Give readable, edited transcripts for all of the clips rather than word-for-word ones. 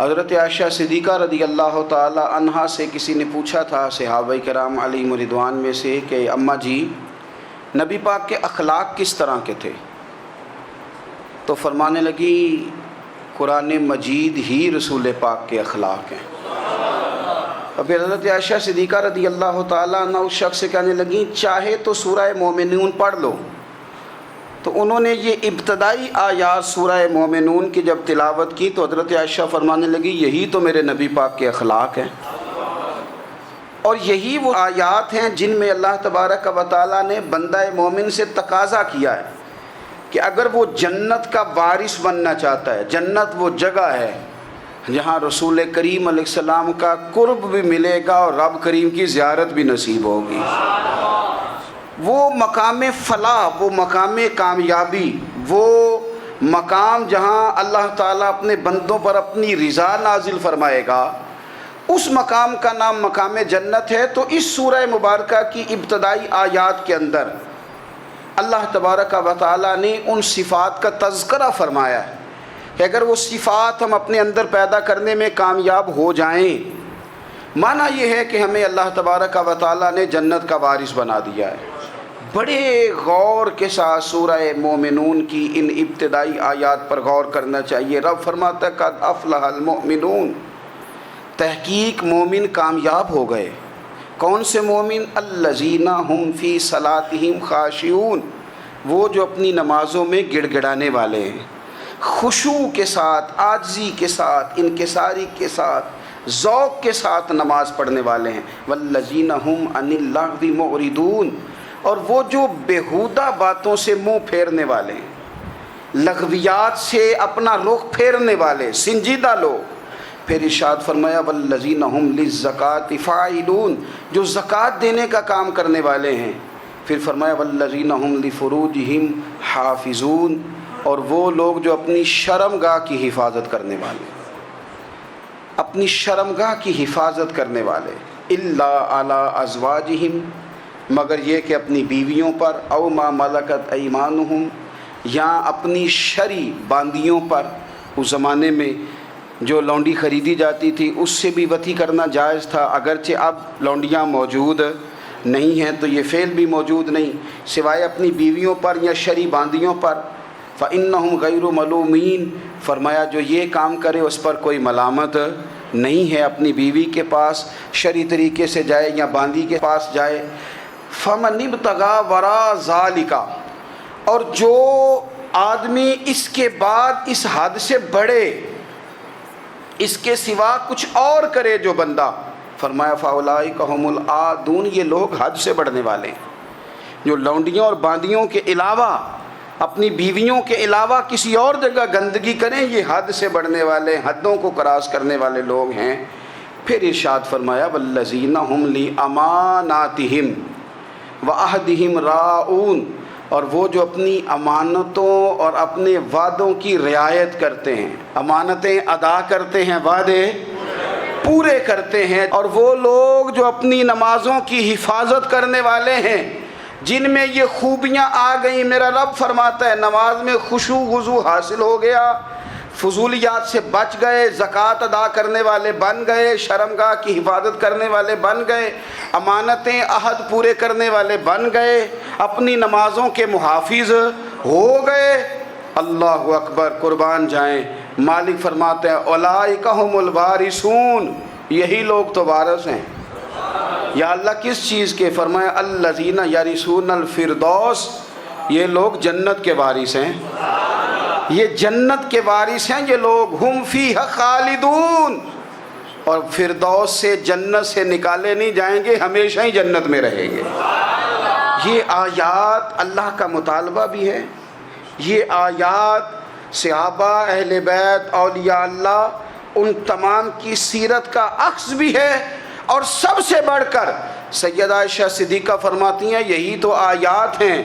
حضرت عائشہ صدیقہ رضی اللہ تعالی عنہا سے کسی نے پوچھا تھا صحابہ کرام علیہم رضوان میں سے کہ اماں جی نبی پاک کے اخلاق کس طرح کے تھے؟ تو فرمانے لگی قرآن مجید ہی رسول پاک کے اخلاق ہیں۔ اور پھر حضرت عائشہ صدیقہ رضی اللہ تعالیٰ عنہ اس شخص سے کہنے لگیں چاہے تو سورہ مومنون پڑھ لو۔ تو انہوں نے یہ ابتدائی آیات سورہ مومنون کی جب تلاوت کی تو حضرت عائشہ فرمانے لگی یہی تو میرے نبی پاک کے اخلاق ہیں، اور یہی وہ آیات ہیں جن میں اللہ تبارک و تعالیٰ نے بندہ مومن سے تقاضا کیا ہے کہ اگر وہ جنت کا وارث بننا چاہتا ہے، جنت وہ جگہ ہے جہاں رسول کریم علیہ السلام کا قرب بھی ملے گا اور رب کریم کی زیارت بھی نصیب ہوگی، وہ مقام فلاح، وہ مقام کامیابی، وہ مقام جہاں اللہ تعالیٰ اپنے بندوں پر اپنی رضا نازل فرمائے گا، اس مقام کا نام مقام جنت ہے۔ تو اس سورہ مبارکہ کی ابتدائی آیات کے اندر اللہ تبارک و تعالیٰ نے ان صفات کا تذکرہ فرمایا ہے کہ اگر وہ صفات ہم اپنے اندر پیدا کرنے میں کامیاب ہو جائیں، معنی یہ ہے کہ ہمیں اللہ تبارک و تعالیٰ نے جنت کا وارث بنا دیا ہے۔ بڑے غور کے ساتھ سورہ مومنون کی ان ابتدائی آیات پر غور کرنا چاہیے۔ رب فرماتا ہے قد افلح المؤمنون، تحقیق مومن کامیاب ہو گئے۔ کون سے مومن؟ الذین ہم فی صلاتہم خاشعون، وہ جو اپنی نمازوں میں گڑ گڑانے والے ہیں، خشوع کے ساتھ، عاجزی کے ساتھ، انکساری کے ساتھ، ذوق کے ساتھ نماز پڑھنے والے ہیں۔ والذین ہم عن اللغو معرضون، اور وہ جو بیہودہ باتوں سے منہ پھیرنے والے ہیں، لغویات سے اپنا رخ پھیرنے والے، سنجیدہ لوگ۔ پھر ارشاد فرمایا والذین ہم للزکاۃ فاعلون، جو زکوٰۃ دینے کا کام کرنے والے ہیں۔ پھر فرمایا والذین ہم لفروجہم حافظون، اور وہ لوگ جو اپنی شرمگاہ کی حفاظت کرنے والے، اپنی شرمگاہ کی حفاظت کرنے والے۔ الا علی ازواجہم، مگر یہ کہ اپنی بیویوں پر، او ما ملکت ایمانہم، یا اپنی شرعی باندیوں پر۔ اس زمانے میں جو لونڈی خریدی جاتی تھی اس سے بھی وطی کرنا جائز تھا، اگرچہ اب لونڈیاں موجود نہیں ہیں تو یہ فعل بھی موجود نہیں، سوائے اپنی بیویوں پر یا شرعی باندیوں پر۔ فإنہم غیر ملومین، فرمایا جو یہ کام کرے اس پر کوئی ملامت نہیں ہے، اپنی بیوی کے پاس شرعی طریقے سے جائے یا باندی کے پاس جائے۔ فمن ابتغى وراء ذلک، اور جو آدمی اس کے بعد اس حد سے بڑھے، اس کے سوا کچھ اور کرے جو بندہ، فرمایا فاولئک هم العادون، یہ لوگ حد سے بڑھنے والے ہیں، جو لونڈیوں اور باندیوں کے علاوہ، اپنی بیویوں کے علاوہ کسی اور جگہ گندگی کریں، یہ حد سے بڑھنے والے، حدوں کو کراس کرنے والے لوگ ہیں۔ پھر ارشاد فرمایا والذین هم لاماناتہم وعہدہم راعون، اور وہ جو اپنی امانتوں اور اپنے وعدوں کی رعایت کرتے ہیں، امانتیں ادا کرتے ہیں، وعدے پورے کرتے ہیں۔ اور وہ لوگ جو اپنی نمازوں کی حفاظت کرنے والے ہیں، جن میں یہ خوبیاں آ گئیں، میرا رب فرماتا ہے نماز میں خشوع وضو حاصل ہو گیا، فضولیات سے بچ گئے، زکوٰۃ ادا کرنے والے بن گئے، شرمگاہ کی حفاظت کرنے والے بن گئے، امانتیں عہد پورے کرنے والے بن گئے، اپنی نمازوں کے محافظ ہو گئے۔ اللہ اکبر، قربان جائیں۔ مالک فرماتے ہیں اولئک ھم الوارثون، یہی لوگ تو وارث ہیں۔ یا اللہ کس چیز کے؟ فرمایا الذین یرثون الفردوس، یہ لوگ جنت کے وارث ہیں، یہ جنت کے وارث ہیں یہ لوگ۔ ہم فیہا خالدون، اور فردوس سے، جنت سے نکالے نہیں جائیں گے، ہمیشہ ہی جنت میں رہیں گے۔ یہ آیات اللہ کا مطالبہ بھی ہے، یہ آیات صحابہ، اہل بیت، اولیاء اللہ، ان تمام کی سیرت کا عکس بھی ہے۔ اور سب سے بڑھ کر سیدہ عائشہ صدیقہ فرماتی ہیں یہی تو آیات ہیں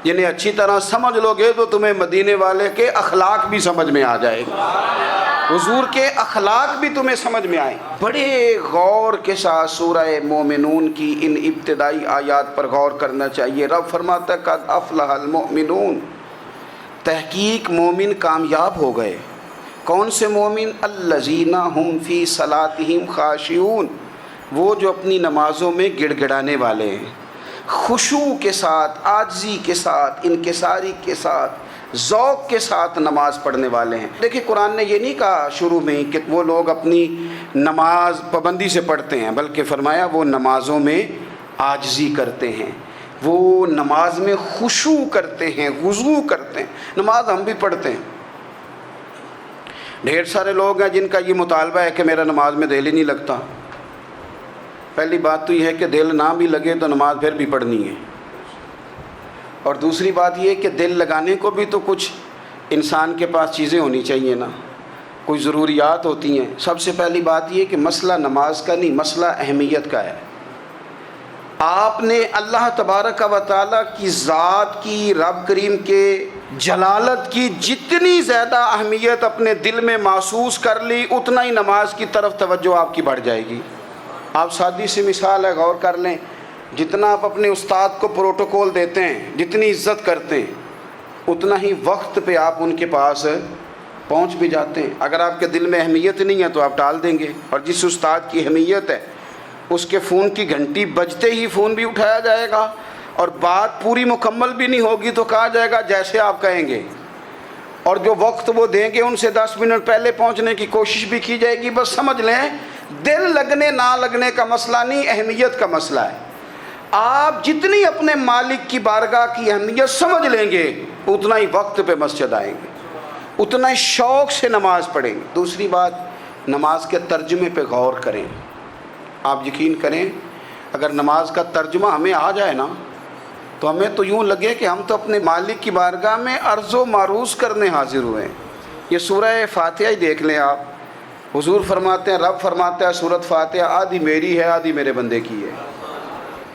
جنہیں اچھی طرح سمجھ لو گے تو تمہیں مدینے والے کے اخلاق بھی سمجھ میں آ جائے گا، حضور کے اخلاق بھی تمہیں سمجھ میں آئیں۔ بڑے غور کے ساتھ سورہ مومنون کی ان ابتدائی آیات پر غور کرنا چاہیے۔ رب فرماتا ہے قد افلح المؤمنون، تحقیق مومن کامیاب ہو گئے۔ کون سے مومن؟ الذین هم فی صلاتہم خاشعون، وہ جو اپنی نمازوں میں گڑ گڑانے والے ہیں، خشوع کے ساتھ، عاجزی کے ساتھ، انکساری کے ساتھ، ذوق کے ساتھ نماز پڑھنے والے ہیں۔ دیکھیں قرآن نے یہ نہیں کہا شروع میں کہ وہ لوگ اپنی نماز پابندی سے پڑھتے ہیں، بلکہ فرمایا وہ نمازوں میں عاجزی کرتے ہیں، وہ نماز میں خشوع کرتے ہیں، خضوع کرتے ہیں۔ نماز ہم بھی پڑھتے ہیں، ڈھیر سارے لوگ ہیں جن کا یہ مطالبہ ہے کہ میرا نماز میں دل ہی نہیں لگتا۔ پہلی بات تو یہ ہے کہ دل نہ بھی لگے تو نماز پھر بھی پڑھنی ہے، اور دوسری بات یہ ہے کہ دل لگانے کو بھی تو کچھ انسان کے پاس چیزیں ہونی چاہیے نا، کوئی ضروریات ہوتی ہیں۔ سب سے پہلی بات یہ کہ مسئلہ نماز کا نہیں، مسئلہ اہمیت کا ہے۔ آپ نے اللہ تبارک و تعالیٰ کی ذات کی، رب کریم کے جلالت کی جتنی زیادہ اہمیت اپنے دل میں محسوس کر لی، اتنا ہی نماز کی طرف توجہ آپ کی بڑھ جائے گی۔ آپ سادی سی مثال ہے، غور کر لیں، جتنا آپ اپنے استاد کو پروٹوکول دیتے ہیں، جتنی عزت کرتے ہیں، اتنا ہی وقت پہ آپ ان کے پاس پہنچ بھی جاتے ہیں۔ اگر آپ کے دل میں اہمیت نہیں ہے تو آپ ٹال دیں گے، اور جس استاد کی اہمیت ہے اس کے فون کی گھنٹی بجتے ہی فون بھی اٹھایا جائے گا، اور بات پوری مکمل بھی نہیں ہوگی تو کہا جائے گا جیسے آپ کہیں گے، اور جو وقت وہ دیں گے ان سے 10 منٹ پہلے پہنچنے کی کوشش بھی کی جائے گی۔ بس سمجھ لیں دل لگنے نہ لگنے کا مسئلہ نہیں، اہمیت کا مسئلہ ہے۔ آپ جتنی اپنے مالک کی بارگاہ کی اہمیت سمجھ لیں گے، اتنا ہی وقت پہ مسجد آئیں گے، اتنا ہی شوق سے نماز پڑھیں گے۔ دوسری بات، نماز کے ترجمے پہ غور کریں۔ آپ یقین کریں اگر نماز کا ترجمہ ہمیں آ جائے نا تو ہمیں تو یوں لگے کہ ہم تو اپنے مالک کی بارگاہ میں عرض و معروض کرنے حاضر ہوئے ہیں۔ یہ سورہ فاتحہ ہی دیکھ لیں آپ، حضور فرماتے ہیں، رب فرماتا ہے سورۃ فاتحہ آدھی میری ہے آدھی میرے بندے کی ہے۔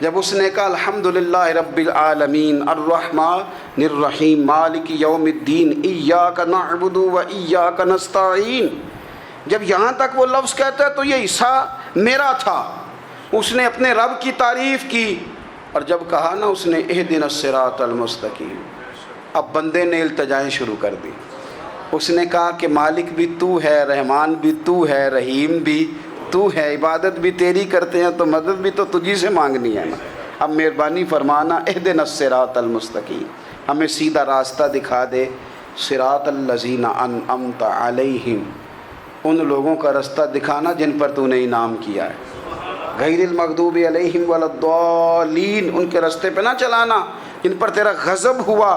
جب اس نے کہا الحمدللہ رب العالمین الرحمن الرحیم مالک یوم الدین ایاک نعبد و ایاک نستعین، جب یہاں تک وہ لفظ کہتا ہے تو یہ حصہ میرا تھا۔ اس نے اپنے رب کی تعریف کی، اور جب کہا نا اس نے اہدنا الصراط المستقیم، اب بندے نے التجائیں شروع کر دی۔ اس نے کہا کہ مالک بھی تو ہے، رحمان بھی تو ہے، رحیم بھی تو ہے، عبادت بھی تیری کرتے ہیں تو مدد بھی تو تجھی سے مانگنی ہے نا، اب مہربانی فرمانا اہدنا الصراط المستقیم، ہمیں سیدھا راستہ دکھا دے، صراط الذین انعمت علیہم، ان لوگوں کا راستہ دکھانا جن پر تو نے انعام کیا ہے، غیر المغضوب علیہم ولا الضالین، ان کے راستے پہ نہ چلانا جن پر تیرا غضب ہوا،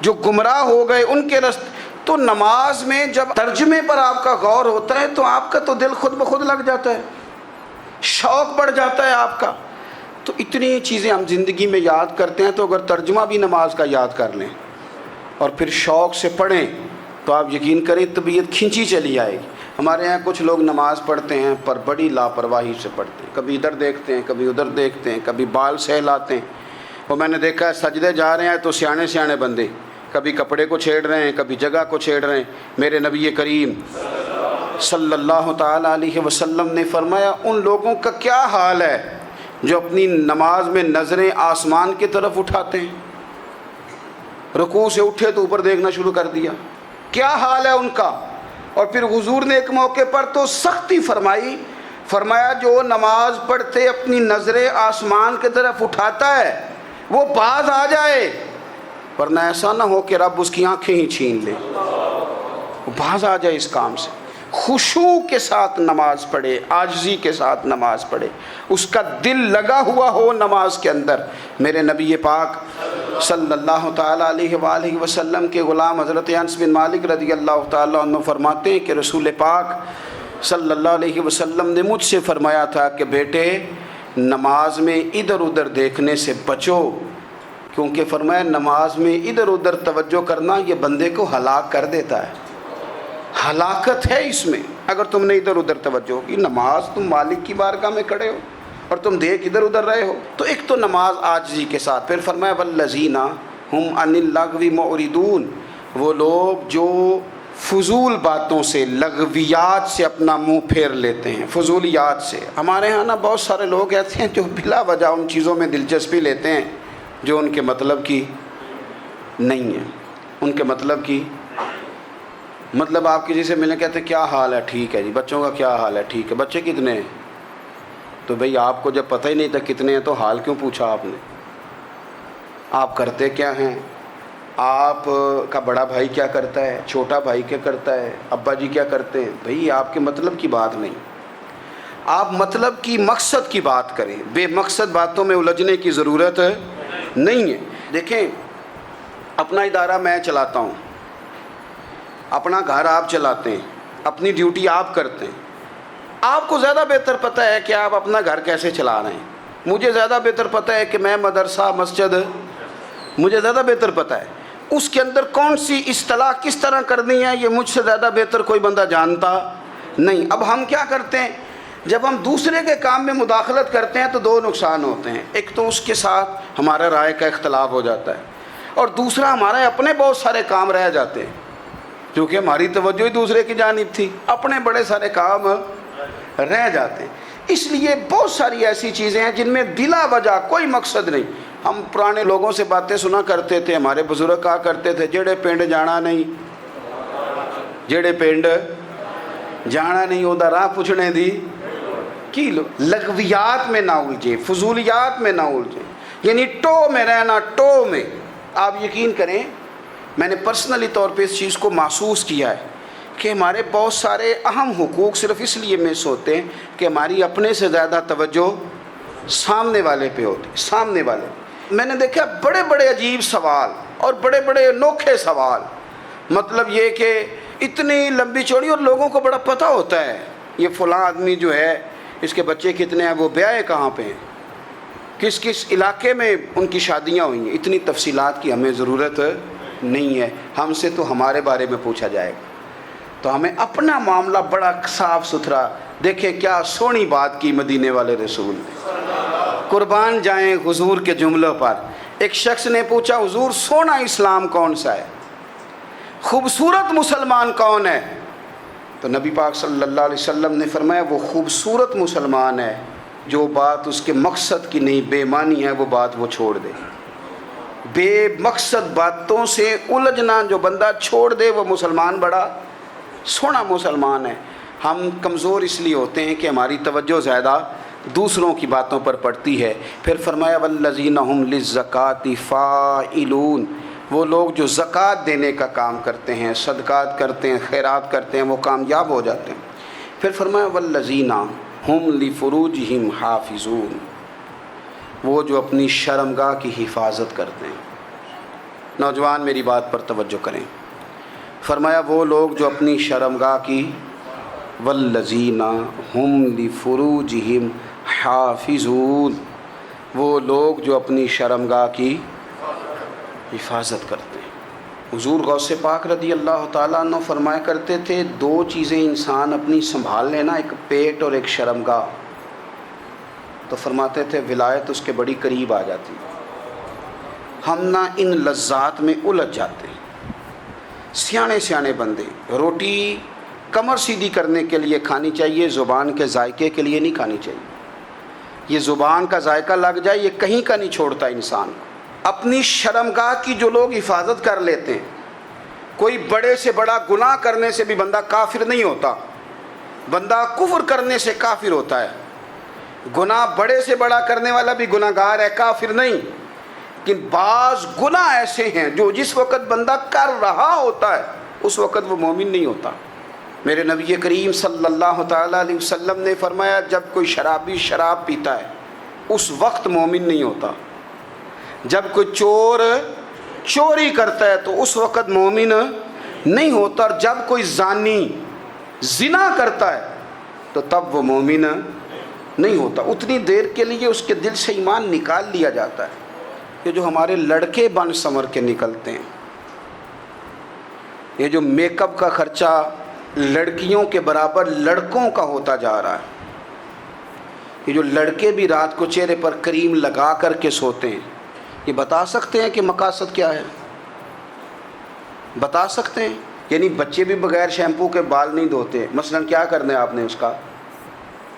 جو گمراہ ہو گئے ان کے راستے۔ تو نماز میں جب ترجمے پر آپ کا غور ہوتا ہے تو آپ کا تو دل خود بخود لگ جاتا ہے، شوق بڑھ جاتا ہے آپ کا۔ تو اتنی چیزیں ہم زندگی میں یاد کرتے ہیں، تو اگر ترجمہ بھی نماز کا یاد کر لیں اور پھر شوق سے پڑھیں تو آپ یقین کریں طبیعت کھنچی چلی آئے گی۔ ہمارے یہاں کچھ لوگ نماز پڑھتے ہیں پر بڑی لاپرواہی سے پڑھتے ہیں، کبھی ادھر دیکھتے ہیں کبھی ادھر دیکھتے ہیں، کبھی بال سہلاتے ہیں۔ وہ میں نے دیکھا ہے سجدے جا رہے ہیں تو سیانے سیانے بندے کبھی کپڑے کو چھیڑ رہے ہیں کبھی جگہ کو چھیڑ رہے ہیں۔ میرے نبی کریم صلی اللہ تعالیٰ علیہ وسلم نے فرمایا ان لوگوں کا کیا حال ہے جو اپنی نماز میں نظریں آسمان کی طرف اٹھاتے ہیں، رکوع سے اٹھے تو اوپر دیکھنا شروع کر دیا، کیا حال ہے ان کا۔ اور پھر حضور نے ایک موقع پر تو سختی فرمائی، فرمایا جو نماز پڑھتے اپنی نظریں آسمان کی طرف اٹھاتا ہے وہ باز آ جائے، ورنہ ایسا نہ ہو کہ رب اس کی آنکھیں ہی چھین لے، وہ باز آ جائے اس کام سے۔ خشوع کے ساتھ نماز پڑھے، عاجزی کے ساتھ نماز پڑھے، اس کا دل لگا ہوا ہو نماز کے اندر۔ میرے نبی پاک صلی اللہ تعالیٰ علیہ وآلہ وسلم کے غلام حضرت انس بن مالک رضی اللہ تعالیٰ عنہ فرماتے ہیں کہ رسول پاک صلی اللہ علیہ وسلم نے مجھ سے فرمایا تھا کہ بیٹے نماز میں ادھر ادھر دیکھنے سے بچو، کیونکہ فرمایا نماز میں ادھر ادھر توجہ کرنا یہ بندے کو ہلاک کر دیتا ہے، ہلاکت ہے اس میں اگر تم نے ادھر ادھر توجہ ہوگی۔ نماز تم مالک کی بارگاہ میں کھڑے ہو اور تم دیکھ ادھر ادھر رہے ہو، تو ایک تو نماز عاجزی کے ساتھ۔ پھر فرمایا والذین ہم عن اللغو معرضون، وہ لوگ جو فضول باتوں سے لغویات سے اپنا منہ پھیر لیتے ہیں، فضولیات سے۔ ہمارے ہاں نا بہت سارے لوگ ایسے ہیں جو بلا وجہ ان چیزوں میں دلچسپی لیتے ہیں جو ان کے مطلب کی نہیں ہے، ان کے مطلب کی مطلب آپ کسی سے ملیں کہتے ہیں کیا حال ہے؟ ٹھیک ہے جی۔ بچوں کا کیا حال ہے؟ ٹھیک ہے۔ بچے کتنے ہیں؟ تو بھئی آپ کو جب پتہ ہی نہیں تھا کتنے ہیں تو حال کیوں پوچھا آپ نے؟ آپ کرتے کیا ہیں؟ آپ کا بڑا بھائی کیا کرتا ہے؟ چھوٹا بھائی کیا کرتا ہے؟ ابا جی کیا کرتے ہیں؟ بھئی آپ کے مطلب کی بات نہیں، آپ مطلب کی مقصد کی بات کریں، بے مقصد باتوں میں الجھنے کی ضرورت نہیں ہے۔ دیکھیں، اپنا ادارہ میں چلاتا ہوں، اپنا گھر آپ چلاتے ہیں، اپنی ڈیوٹی آپ کرتے ہیں۔ آپ کو زیادہ بہتر پتہ ہے کہ آپ اپنا گھر کیسے چلا رہے ہیں، مجھے زیادہ بہتر پتہ ہے کہ میں مدرسہ مسجد، مجھے زیادہ بہتر پتہ ہے اس کے اندر کون سی اصطلاح کس طرح کرنی ہے، یہ مجھ سے زیادہ بہتر کوئی بندہ جانتا نہیں۔ اب ہم کیا کرتے ہیں، جب ہم دوسرے کے کام میں مداخلت کرتے ہیں تو دو نقصان ہوتے ہیں۔ ایک تو اس کے ساتھ ہمارا رائے کا اختلاف ہو جاتا ہے، اور دوسرا ہمارے اپنے بہت سارے کام رہ جاتے ہیں، کیونکہ ہماری توجہ ہی دوسرے کی جانب تھی، اپنے بڑے سارے کام رہ جاتے ہیں۔ اس لیے بہت ساری ایسی چیزیں ہیں جن میں بلا وجہ کوئی مقصد نہیں۔ ہم پرانے لوگوں سے باتیں سنا کرتے تھے، ہمارے بزرگ کہا کرتے تھے جڑے پنڈ جانا نہیں، جڑے پنڈ جانا نہیں اودا راہ پوچھنے دی کی لو۔ لغویات میں نہ الجھیں، فضولیات میں نہ الجھیں، یعنی ٹو میں رہنا، ٹو میں۔ آپ یقین کریں، میں نے پرسنلی طور پہ اس چیز کو محسوس کیا ہے کہ ہمارے بہت سارے اہم حقوق صرف اس لیے مس ہوتے ہیں کہ ہماری اپنے سے زیادہ توجہ سامنے والے پہ ہوتی ہے، سامنے والے۔ میں نے دیکھا بڑے بڑے عجیب سوال اور بڑے بڑے انوکھے سوال، مطلب یہ کہ اتنی لمبی چوڑی، اور لوگوں کو بڑا پتہ ہوتا ہے یہ فلاں آدمی جو ہے اس کے بچے کتنے ہیں، وہ بیاہ کہاں پہ ہیں، کس کس علاقے میں ان کی شادیاں ہوئی ہیں۔ اتنی تفصیلات کی ہمیں ضرورت نہیں ہے، ہم سے تو ہمارے بارے میں پوچھا جائے گا۔ تو ہمیں اپنا معاملہ بڑا صاف ستھرا، دیکھیں کیا سونی بات کی مدینے والے رسول نے، قربان جائیں حضور کے جملوں پر۔ ایک شخص نے پوچھا حضور سونا اسلام کون سا ہے، خوبصورت مسلمان کون ہے؟ تو نبی پاک صلی اللہ علیہ وسلم نے فرمایا وہ خوبصورت مسلمان ہے جو بات اس کے مقصد کی نہیں، بے معنی ہے، وہ بات وہ چھوڑ دے۔ بے مقصد باتوں سے الجھنا جو بندہ چھوڑ دے وہ مسلمان بڑا سونا مسلمان ہے۔ ہم کمزور اس لیے ہوتے ہیں کہ ہماری توجہ زیادہ دوسروں کی باتوں پر پڑتی ہے۔ پھر فرمایا والذین ھم للزکاۃ فاعلون، وہ لوگ جو زکوٰۃ دینے کا کام کرتے ہیں، صدقات کرتے ہیں، خیرات کرتے ہیں، وہ کامیاب ہو جاتے ہیں۔ پھر فرمایا والذین ھم لفروجہم حافظون، وہ جو اپنی شرمگاہ کی حفاظت کرتے ہیں۔ نوجوان میری بات پر توجہ کریں، فرمایا وہ لوگ جو اپنی شرمگاہ کی، والذین ھم لفروجہم حافظون، وہ لوگ جو اپنی شرمگاہ کی حفاظت کرتے ہیں۔ حضور غوث پاک رضی اللہ تعالیٰ عنہ فرمایا کرتے تھے دو چیزیں انسان اپنی سنبھال لینا، ایک پیٹ اور ایک شرمگاہ، تو فرماتے تھے ولایت اس کے بڑی قریب آ جاتی۔ ہم نہ ان لذات میں الجھ جاتے ہیں۔ سیانے سیانے بندے، روٹی کمر سیدھی کرنے کے لیے کھانی چاہیے، زبان کے ذائقے کے لیے نہیں کھانی چاہیے۔ یہ زبان کا ذائقہ لگ جائے یہ کہیں کا نہیں چھوڑتا انسان کو۔ اپنی شرمگاہ کی جو لوگ حفاظت کر لیتے ہیں، کوئی بڑے سے بڑا گناہ کرنے سے بھی بندہ کافر نہیں ہوتا، بندہ کفر کرنے سے کافر ہوتا ہے۔ گناہ بڑے سے بڑا کرنے والا بھی گناہ گار ہے، کافر نہیں۔ لیکن بعض گناہ ایسے ہیں جو جس وقت بندہ کر رہا ہوتا ہے اس وقت وہ مومن نہیں ہوتا۔ میرے نبی کریم صلی اللہ تعالیٰ علیہ وسلم نے فرمایا جب کوئی شرابی شراب پیتا ہے اس وقت مومن نہیں ہوتا، جب کوئی چور چوری کرتا ہے تو اس وقت مومن نہیں ہوتا، اور جب کوئی زانی زنا کرتا ہے تو تب وہ مومن نہیں ہوتا۔ اتنی دیر کے لیے اس کے دل سے ایمان نکال لیا جاتا ہے۔ یہ جو ہمارے لڑکے بن سنور کے نکلتے ہیں، یہ جو میک اپ کا خرچہ لڑکیوں کے برابر لڑکوں کا ہوتا جا رہا ہے، یہ جو لڑکے بھی رات کو چہرے پر کریم لگا کر کے سوتے ہیں، یہ بتا سکتے ہیں کہ مقاصد کیا ہے؟ بتا سکتے ہیں؟ یعنی بچے بھی بغیر شیمپو کے بال نہیں دھوتے، مثلا کیا کرنا ہے آپ نے اس کا؟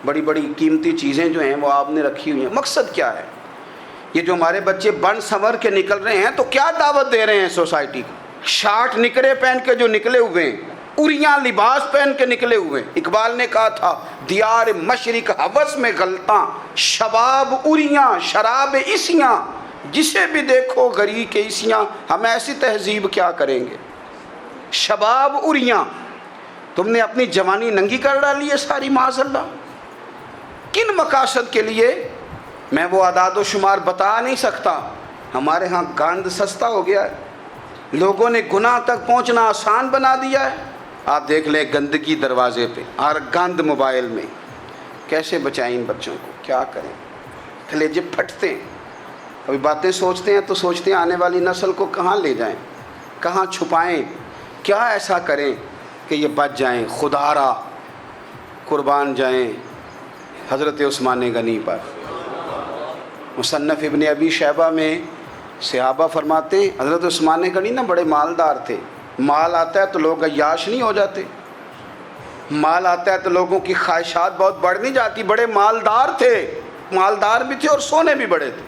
بڑی بڑی قیمتی چیزیں جو ہیں وہ آپ نے رکھی ہوئی ہیں، مقصد کیا ہے؟ یہ جو ہمارے بچے بن سنور کے نکل رہے ہیں تو کیا دعوت دے رہے ہیں سوسائٹی کو؟ شارٹ نکرے پہن کے جو نکلے ہوئے ہیں اریاں لباس پہن کے نکلے ہوئے. اقبال نے کہا تھا دیار مشرق ہوس میں غلطاں، شباب اریاں شراب اسیاں، جسے بھی دیکھو غری کے اسیاں. ہم ایسی تہذیب کیا کریں گے؟ شباب اریاں، تم نے اپنی جوانی ننگی کر ڈالی ہے ساری معاذ اللہ. کن مقاصد کے لیے؟ میں وہ اعداد و شمار بتا نہیں سکتا. ہمارے ہاں گاند سستا ہو گیا ہے، لوگوں نے گناہ تک پہنچنا آسان بنا دیا ہے. آپ دیکھ لیں گندگی دروازے پہ اور گند موبائل میں. کیسے بچائیں ان بچوں کو؟ کیا کریں؟ کلیجے پھٹتے ہیں. ابھی باتیں سوچتے ہیں تو سوچتے ہیں آنے والی نسل کو کہاں لے جائیں، کہاں چھپائیں، کیا ایسا کریں کہ یہ بچ جائیں. خدا را قربان جائیں حضرت عثمان غنی پر. مصنف ابن ابی شیبہ میں صحابہ فرماتے ہیں حضرت عثمان غنی نا بڑے مالدار تھے. مال آتا ہے تو لوگ عیاش نہیں ہو جاتے، مال آتا ہے تو لوگوں کی خواہشات بہت بڑھ نہیں جاتی. بڑے مالدار تھے، مالدار بھی تھے اور سونے بھی بڑے تھے.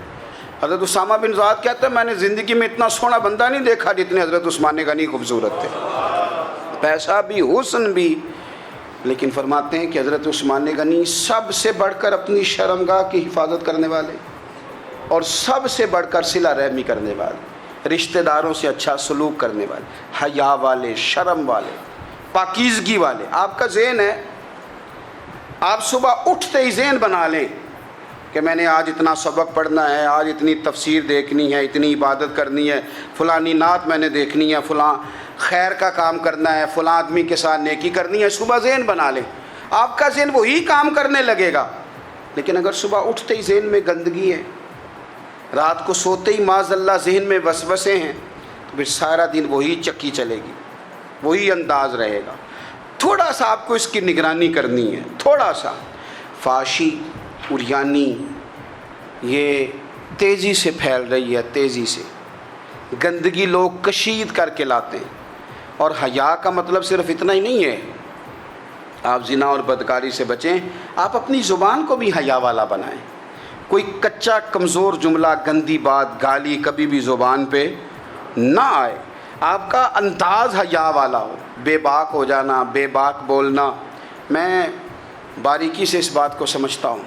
حضرت اسامہ بن زید کہتے ہیں میں نے زندگی میں اتنا سونا بندہ نہیں دیکھا جتنے حضرت عثمان غنی خوبصورت تھے، پیسہ بھی حسن بھی. لیکن فرماتے ہیں کہ حضرت عثمان غنی سب سے بڑھ کر اپنی شرمگاہ کی حفاظت کرنے والے اور سب سے بڑھ کر صلہ رحمی کرنے والے، رشتہ داروں سے اچھا سلوک کرنے والے، حیا والے، شرم والے، پاکیزگی والے. آپ کا ذہن ہے، آپ صبح اٹھتے ہی ذہن بنا لیں کہ میں نے آج اتنا سبق پڑھنا ہے، آج اتنی تفسیر دیکھنی ہے، اتنی عبادت کرنی ہے، فلانی نعت میں نے دیکھنی ہے، فلاں خیر کا کام کرنا ہے، فلاں آدمی کے ساتھ نیکی کرنی ہے. صبح ذہن بنا لیں، آپ کا ذہن وہی کام کرنے لگے گا. لیکن اگر صبح اٹھتے ہی ذہن میں گندگی ہے، رات کو سوتے ہی معاذ اللہ ذہن میں وسوسے ہیں، تو پھر سارا دن وہی چکی چلے گی، وہی انداز رہے گا. تھوڑا سا آپ کو اس کی نگرانی کرنی ہے. تھوڑا سا فحاشی اریانی یہ تیزی سے پھیل رہی ہے، تیزی سے گندگی لوگ کشید کر کے لاتے ہیں. اور حیا کا مطلب صرف اتنا ہی نہیں ہے آپ زنا اور بدکاری سے بچیں، آپ اپنی زبان کو بھی حیا والا بنائیں. کوئی کچا کمزور جملہ، گندی بات، گالی کبھی بھی زبان پہ نہ آئے. آپ کا انداز حیا والا ہو. بے باک ہو جانا، بے باک بولنا، میں باریکی سے اس بات کو سمجھتا ہوں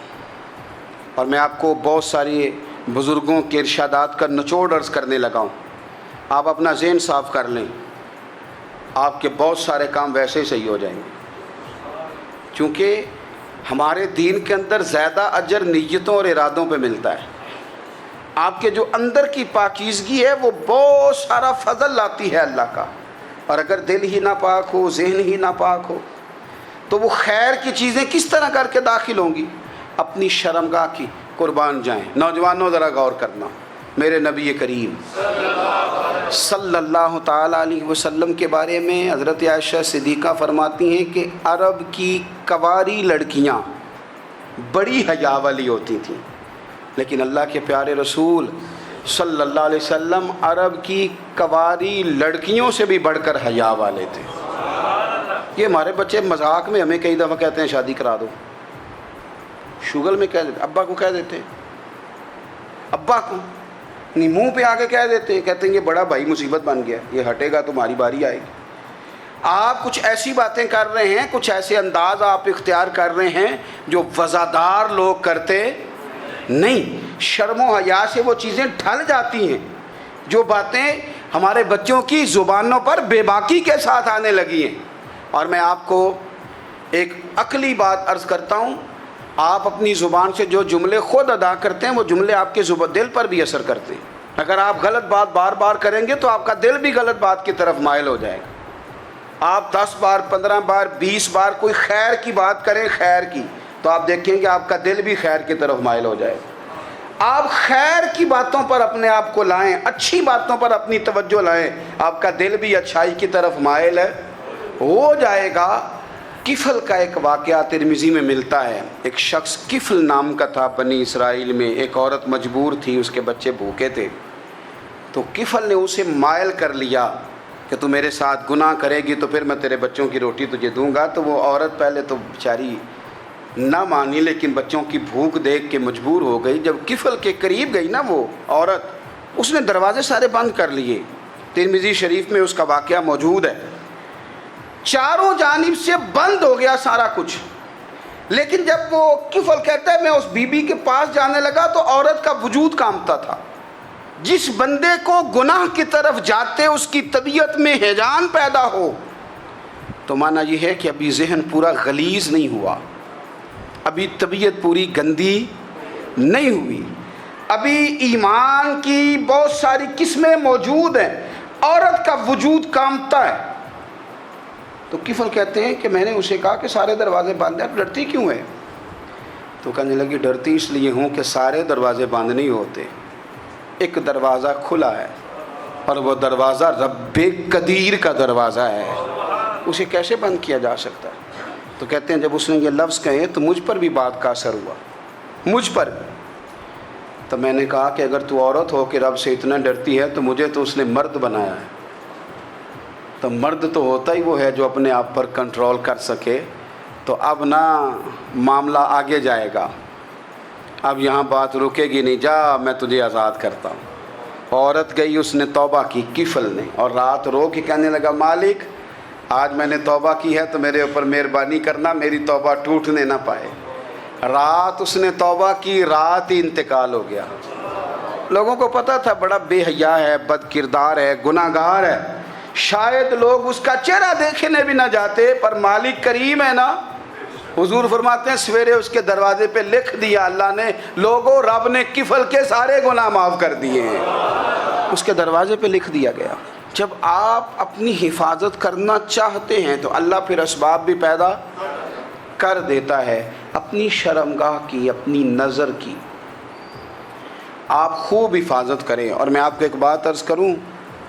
اور میں آپ کو بہت ساری بزرگوں کے ارشادات کا نچوڑ عرض کرنے لگا ہوں. آپ اپنا ذہن صاف کر لیں، آپ کے بہت سارے کام ویسے ہی صحیح ہو جائیں گے. چونکہ ہمارے دین کے اندر زیادہ اجر نیتوں اور ارادوں پہ ملتا ہے. آپ کے جو اندر کی پاکیزگی ہے وہ بہت سارا فضل لاتی ہے اللہ کا. اور اگر دل ہی ناپاک ہو، ذہن ہی ناپاک ہو، تو وہ خیر کی چیزیں کس طرح کر کے داخل ہوں گی؟ اپنی شرمگاہ کی قربان جائیں. نوجوانوں ذرا غور کرنا. میرے نبی کریم صلی اللہ تعالیٰ علیہ وسلم کے بارے میں حضرت عائشہ صدیقہ فرماتی ہیں کہ عرب کی کنواری لڑکیاں بڑی حیا والی ہوتی تھیں، لیکن اللہ کے پیارے رسول صلی اللہ علیہ وسلم عرب کی کنواری لڑکیوں سے بھی بڑھ کر حیا والے تھے. یہ ہمارے بچے مذاق میں ہمیں کئی دفعہ کہتے ہیں شادی کرا دو، شوگل میں کہہ دیتے، ابا کو کہہ دیتے ہیں، ابا کو نہیں منہ پہ آ کے کہہ دیتے ہیں، کہتے ہیں یہ بڑا بھائی مصیبت بن گیا، یہ ہٹے گا تو ہماری باری آئے گی. آپ کچھ ایسی باتیں کر رہے ہیں، کچھ ایسے انداز آپ اختیار کر رہے ہیں جو وزادار لوگ کرتے نہیں. شرم و حیا سے وہ چیزیں ڈھل جاتی ہیں جو باتیں ہمارے بچوں کی زبانوں پر بے باکی کے ساتھ آنے لگی ہیں. اور میں آپ کو ایک عقلی بات عرض کرتا ہوں، آپ اپنی زبان سے جو جملے خود ادا کرتے ہیں وہ جملے آپ کے دل پر بھی اثر کرتے ہیں. اگر آپ غلط بات بار بار کریں گے تو آپ کا دل بھی غلط بات کی طرف مائل ہو جائے گا. آپ 10 بار 15 بار 20 بار کوئی خیر کی بات کریں، خیر کی، تو آپ دیکھیں گے آپ کا دل بھی خیر کی طرف مائل ہو جائے گا. آپ خیر کی باتوں پر اپنے آپ کو لائیں، اچھی باتوں پر اپنی توجہ لائیں، آپ کا دل بھی اچھائی کی طرف مائل ہو جائے گا. کفل کا ایک واقعہ ترمذی میں ملتا ہے. ایک شخص کفل نام کا تھا بنی اسرائیل میں. ایک عورت مجبور تھی، اس کے بچے بھوکے تھے، تو کفل نے اسے مائل کر لیا کہ تو میرے ساتھ گناہ کرے گی تو پھر میں تیرے بچوں کی روٹی تجھے دوں گا. تو وہ عورت پہلے تو بیچاری نہ مانی، لیکن بچوں کی بھوک دیکھ کے مجبور ہو گئی. جب کفل کے قریب گئی نا وہ عورت، اس نے دروازے سارے بند کر لیے. ترمذی شریف میں اس کا واقعہ موجود ہے. چاروں جانب سے بند ہو گیا سارا کچھ. لیکن جب وہ کفل کہتا ہے میں اس بی بی کے پاس جانے لگا تو عورت کا وجود کانپتا تھا. جس بندے کو گناہ کی طرف جاتے اس کی طبیعت میں ہیجان پیدا ہو تو مانا یہ ہے کہ ابھی ذہن پورا غلیظ نہیں ہوا, ابھی طبیعت پوری گندی نہیں ہوئی, ابھی ایمان کی بہت ساری قسمیں موجود ہیں, عورت کا وجود کانپتا ہے. تو کفل کہتے ہیں کہ میں نے اسے کہا کہ سارے دروازے بند ہیں, ڈرتی کیوں ہے؟ تو کہنے لگی ڈرتی اس لیے ہوں کہ سارے دروازے بند نہیں ہوتے, ایک دروازہ کھلا ہے اور وہ دروازہ رب قدیر کا دروازہ ہے, اسے کیسے بند کیا جا سکتا ہے؟ تو کہتے ہیں جب اس نے یہ لفظ کہے تو مجھ پر بھی بات کا اثر ہوا, مجھ پر بھی. تو میں نے کہا کہ اگر تو عورت ہو کہ رب سے اتنا ڈرتی ہے تو مجھے تو اس نے مرد بنایا ہے, تو مرد تو ہوتا ہی وہ ہے جو اپنے آپ پر کنٹرول کر سکے. تو اب نہ معاملہ آگے جائے گا, اب یہاں بات رکے گی نہیں, جا میں تجھے آزاد کرتا ہوں. عورت گئی, اس نے توبہ کی کفل نے, اور رات رو کے کہنے لگا مالک آج میں نے توبہ کی ہے تو میرے اوپر مہربانی کرنا, میری توبہ ٹوٹنے نہ پائے. رات اس نے توبہ کی, رات ہی انتقال ہو گیا. لوگوں کو پتہ تھا بڑا بے حیا ہے, بد کردار ہے, گناہ گار ہے, شاید لوگ اس کا چہرہ دیکھنے بھی نہ جاتے, پر مالک کریم ہے نا. حضور فرماتے ہیں سویرے اس کے دروازے پہ لکھ دیا اللہ نے, لوگوں رب نے کفل کے سارے گناہ معاف کر دیے ہیں. اس کے دروازے پہ لکھ دیا گیا. جب آپ اپنی حفاظت کرنا چاہتے ہیں تو اللہ پھر اسباب بھی پیدا کر دیتا ہے. اپنی شرمگاہ کی, اپنی نظر کی آپ خوب حفاظت کریں. اور میں آپ کو ایک بات عرض کروں,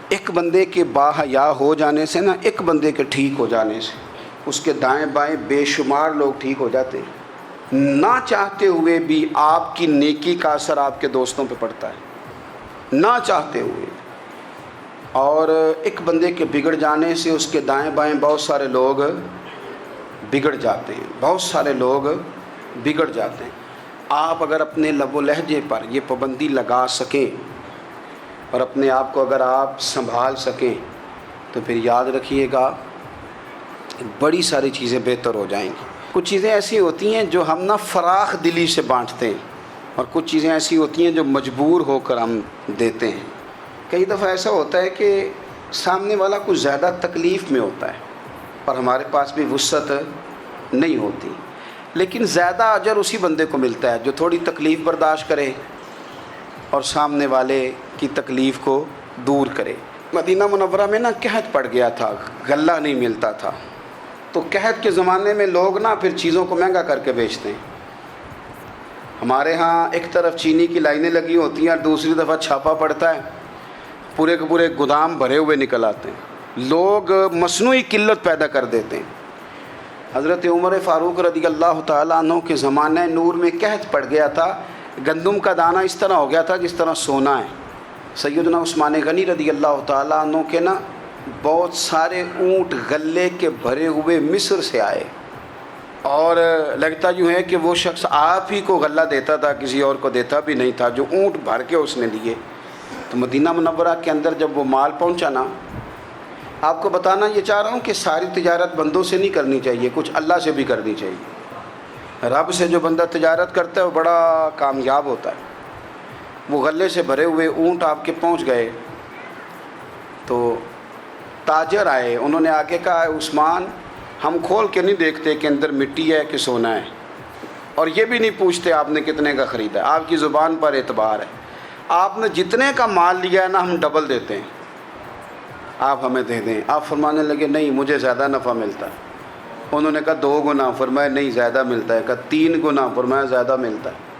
ایک بندے کے باحیا ہو جانے سے نا, ایک بندے کے ٹھیک ہو جانے سے اس کے دائیں بائیں بے شمار لوگ ٹھیک ہو جاتے ہیں. نہ چاہتے ہوئے بھی آپ کی نیکی کا اثر آپ کے دوستوں پہ پڑتا ہے, نہ چاہتے ہوئے. اور ایک بندے کے بگڑ جانے سے اس کے دائیں بائیں بہت سارے لوگ بگڑ جاتے ہیں, بہت سارے لوگ بگڑ جاتے ہیں. آپ اگر اپنے لب و لہجے پر یہ پابندی لگا سکیں اور اپنے آپ کو اگر آپ سنبھال سکیں تو پھر یاد رکھیے گا بڑی ساری چیزیں بہتر ہو جائیں گی. کچھ چیزیں ایسی ہوتی ہیں جو ہم نہ فراخ دلی سے بانٹتے ہیں, اور کچھ چیزیں ایسی ہوتی ہیں جو مجبور ہو کر ہم دیتے ہیں. کئی دفعہ ایسا ہوتا ہے کہ سامنے والا کچھ زیادہ تکلیف میں ہوتا ہے اور ہمارے پاس بھی وسعت نہیں ہوتی, لیکن زیادہ اجر اسی بندے کو ملتا ہے جو تھوڑی تکلیف برداشت کرے اور سامنے والے کی تکلیف کو دور کرے. مدینہ منورہ میں نا قحط پڑ گیا تھا, غلہ نہیں ملتا تھا, تو قحط کے زمانے میں لوگ نا پھر چیزوں کو مہنگا کر کے بیچتے ہیں. ہمارے ہاں ایک طرف چینی کی لائنیں لگی ہوتی ہیں اور دوسری دفعہ چھاپا پڑتا ہے, پورے کے پورے گودام بھرے ہوئے نکل آتے ہیں. لوگ مصنوعی قلت پیدا کر دیتے ہیں. حضرت عمر فاروق رضی اللہ تعالیٰ عنہ کے زمانہ نور میں قحط پڑ گیا تھا, گندم کا دانہ اس طرح ہو گیا تھا جس طرح سونا ہے. سیدنا عثمان غنی رضی اللہ تعالیٰ عنہ کے نا بہت سارے اونٹ غلے کے بھرے ہوئے مصر سے آئے, اور لگتا یوں ہے کہ وہ شخص آپ ہی کو غلہ دیتا تھا, کسی اور کو دیتا بھی نہیں تھا, جو اونٹ بھر کے اس نے لیے. تو مدینہ منورہ کے اندر جب وہ مال پہنچا نا, آپ کو بتانا یہ چاہ رہا ہوں کہ ساری تجارت بندوں سے نہیں کرنی چاہیے, کچھ اللہ سے بھی کرنی چاہیے. رب سے جو بندہ تجارت کرتا ہے وہ بڑا کامیاب ہوتا ہے. وہ غلے سے بھرے ہوئے اونٹ آپ کے پہنچ گئے تو تاجر آئے, انہوں نے آگے کہا عثمان ہم کھول کے نہیں دیکھتے کہ اندر مٹی ہے کہ سونا ہے, اور یہ بھی نہیں پوچھتے آپ نے کتنے کا خریدا ہے, آپ کی زبان پر اعتبار ہے. آپ نے جتنے کا مال لیا ہے نا ہم ڈبل دیتے ہیں, آپ ہمیں دے دیں. آپ فرمانے لگے نہیں مجھے زیادہ نفع ملتا ہے. انہوں نے کہا 2 گنا, فرمایا نہیں زیادہ ملتا ہے. کہا 3 گنا, فرمایا زیادہ ملتا ہے.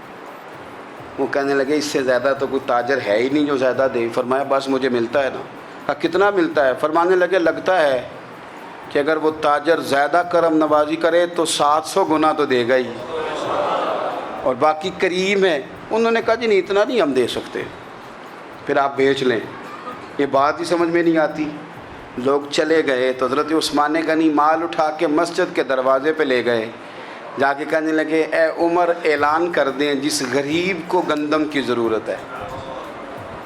وہ کہنے لگے اس سے زیادہ تو کوئی تاجر ہے ہی نہیں جو زیادہ دے. فرمایا بس مجھے ملتا ہے نا. کہا کتنا ملتا ہے؟ فرمانے لگے لگتا ہے کہ اگر وہ تاجر زیادہ کرم نوازی کرے تو 700 گنا تو دے گا ہی, اور باقی کریم ہے. انہوں نے کہا جی نہیں اتنا نہیں ہم دے سکتے, پھر آپ بیچ لیں. یہ بات ہی سمجھ میں نہیں آتی. لوگ چلے گئے تو حضرت عثمان غنی مال اٹھا کے مسجد کے دروازے پہ لے گئے, جا کے کہنے لگے اے عمر اعلان کر دیں جس غریب کو گندم کی ضرورت ہے,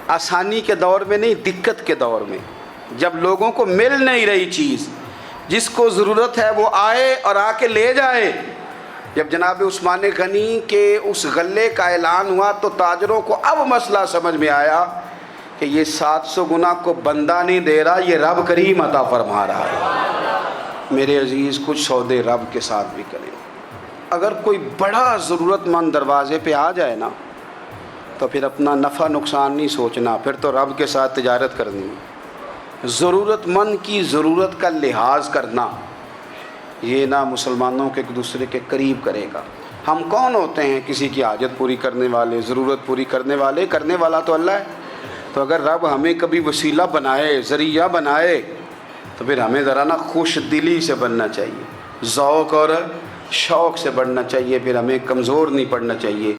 آسانی کے دور میں نہیں دقت کے دور میں, جب لوگوں کو مل نہیں رہی چیز, جس کو ضرورت ہے وہ آئے اور آ کے لے جائے۔ جب جناب عثمان غنی کے اس غلے کا اعلان ہوا تو تاجروں کو اب مسئلہ سمجھ میں آیا کہ یہ 700 گنا کو بندہ نہیں دے رہا، یہ رب کریم عطا فرما رہا ہے۔ میرے عزیز، کچھ سودے رب کے ساتھ بھی کریں۔ اگر کوئی بڑا ضرورت مند دروازے پہ آ جائے نا تو پھر اپنا نفع نقصان نہیں سوچنا، پھر تو رب کے ساتھ تجارت کرنی ہے۔ ضرورت مند کی ضرورت کا لحاظ کرنا، یہ نہ مسلمانوں کے ایک دوسرے کے قریب کرے گا۔ ہم کون ہوتے ہیں کسی کی حاجت پوری کرنے والے، ضرورت پوری کرنے والے؟ کرنے والا تو اللہ ہے۔ تو اگر رب ہمیں کبھی وسیلہ بنائے، ذریعہ بنائے، تو پھر ہمیں ذرا نا خوش دلی سے بننا چاہیے، ذوق اور شوق سے بڑھنا چاہیے، پھر ہمیں کمزور نہیں پڑنا چاہیے۔